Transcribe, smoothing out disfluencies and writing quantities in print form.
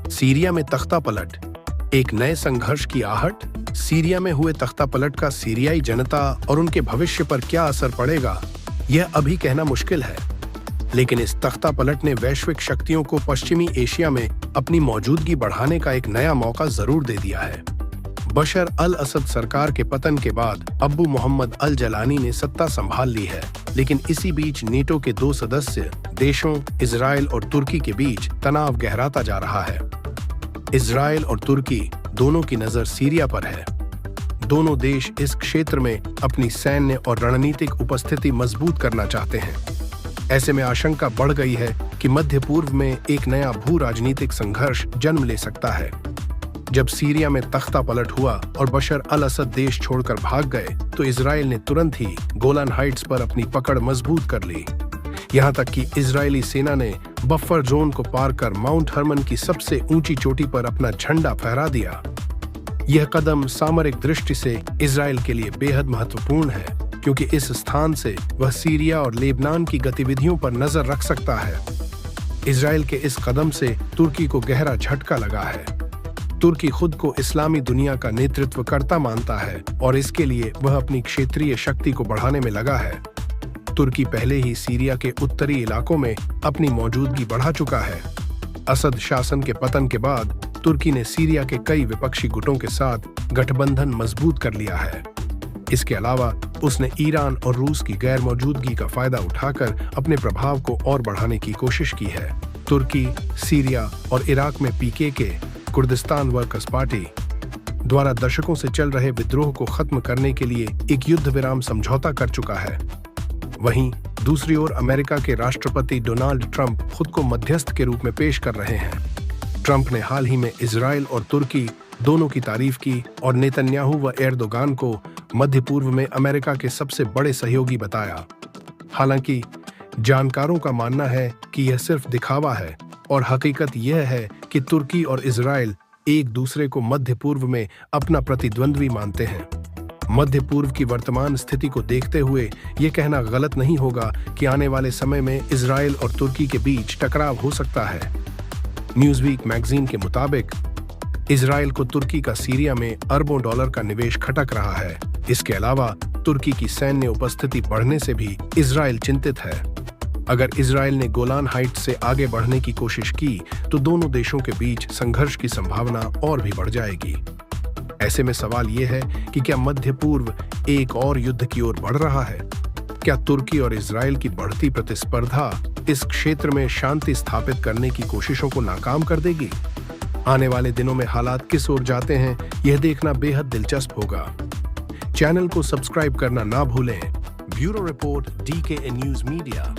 Syria में तख्ता पलट, एक नए संघर्ष की आहट। सीरिया में हुए तख्ता पलट का सीरियाई जनता और उनके भविष्य पर क्या असर पड़ेगा, यह अभी कहना मुश्किल है। लेकिन इस तख्ता पलट ने वैश्विक शक्तियों को पश्चिमी एशिया में अपनी मौजूदगी बढ़ाने का एक नया मौका जरूर दे दिया है। बशर अल असद सरकार के पतन के बाद अब्बू मोहम्मद अल जलानी ने सत्ता संभाल ली है, लेकिन इसी बीच नेटो के 2 सदस्य देशों इजराइल और तुर्की के बीच तनाव गहराता जा रहा है। इजराइल और तुर्की दोनों की नजर सीरिया पर है। दोनों देश इस क्षेत्र में अपनी सैन्य और रणनीतिक उपस्थिति मजबूत करना चाहते हैं। ऐसे में आशंका बढ़ गई है कि मध्य पूर्व में एक नया भू राजनीतिक संघर्ष जन्म ले सकता है। जब सीरिया में तख्ता पलट हुआ और बशर अल असद देश छोड़कर भाग गए, तो इजराइल ने तुरंत ही गोलान हाइट्स पर अपनी पकड़ मजबूत कर ली। यहाँ तक कि इजरायली सेना ने बफर जोन को पार कर माउंट हर्मन की सबसे ऊंची चोटी पर अपना झंडा फहरा दिया। यह कदम सामरिक दृष्टि से इजराइल के लिए बेहद महत्वपूर्ण है, क्योंकि इस स्थान से वह सीरिया और लेबनान की गतिविधियों पर नजर रख सकता है। इजराइल के इस कदम से तुर्की को गहरा झटका लगा है। तुर्की खुद को इस्लामी दुनिया का नेतृत्व करता मानता है और इसके लिए वह अपनी क्षेत्रीय शक्ति को बढ़ाने में लगा है। तुर्की पहले ही सीरिया के उत्तरी इलाकों में अपनी मौजूदगी बढ़ा चुका है। असद शासन के पतन के बाद तुर्की ने सीरिया के कई विपक्षी गुटों के साथ गठबंधन मजबूत कर लिया है। इसके अलावा उसने ईरान और रूस की गैर मौजूदगी का फायदा उठाकर अपने प्रभाव को और बढ़ाने की कोशिश की है। तुर्की सीरिया और इराक में पीकेके कुर्दिस्तान वर्कर्स पार्टी द्वारा दशकों से चल रहे विद्रोह को खत्म करने के लिए एक युद्ध विराम समझौता कर चुका है। वहीं दूसरी ओर अमेरिका के राष्ट्रपति डोनाल्ड ट्रंप खुद को मध्यस्थ के रूप में पेश कर रहे हैं। ट्रंप ने हाल ही में इजराइल और तुर्की दोनों की तारीफ की और नेतन्याहू व एर्दोगान को मध्य पूर्व में अमेरिका के सबसे बड़े सहयोगी बताया। हालांकि जानकारों का मानना है कि यह सिर्फ दिखावा है और हकीकत यह है कि तुर्की और इजराइल एक दूसरे को मध्य पूर्व में अपना प्रतिद्वंद्वी मानते हैं। मध्य पूर्व की वर्तमान स्थिति को देखते हुए यह कहना गलत नहीं होगा कि आने वाले समय में इजराइल और तुर्की के बीच टकराव हो सकता है। न्यूज़वीक मैगजीन के मुताबिक इजराइल को तुर्की का सीरिया में अरबों डॉलर का निवेश खटक रहा है। इसके अलावा तुर्की की सैन्य उपस्थिति बढ़ने से भी इजराइल चिंतित है। अगर इजराइल ने गोलान हाइट्स से आगे बढ़ने की कोशिश की तो दोनों देशों के बीच संघर्ष की संभावना और भी बढ़ जाएगी। ऐसे में सवाल यह है कि क्या मध्य पूर्व एक और युद्ध की ओर बढ़ रहा है? क्या तुर्की और इजराइल की बढ़ती प्रतिस्पर्धा इस क्षेत्र में शांति स्थापित करने की कोशिशों को नाकाम कर देगी? आने वाले दिनों में हालात किस ओर जाते हैं, यह देखना बेहद दिलचस्प होगा। चैनल को सब्सक्राइब करना ना भूलें। Bureau report DKN news media.